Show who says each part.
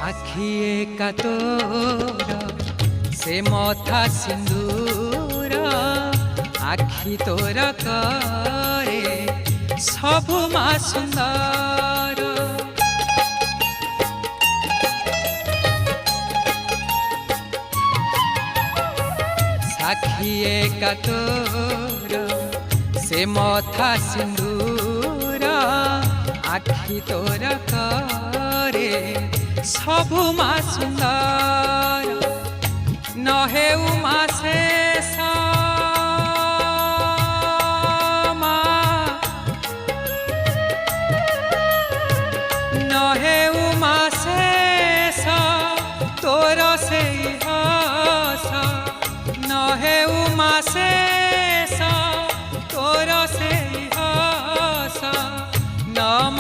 Speaker 1: आखि एका तोर से मथा सिंदूर आखि तोर करे सबु मा सुंदर साखी एका तोर से मथा सिंदूर आखि तोर करे सबु मा सुंदर नहे उमा शेष नहे उमा शेष तोर से हस नहे उमा शेष तोर से हस नम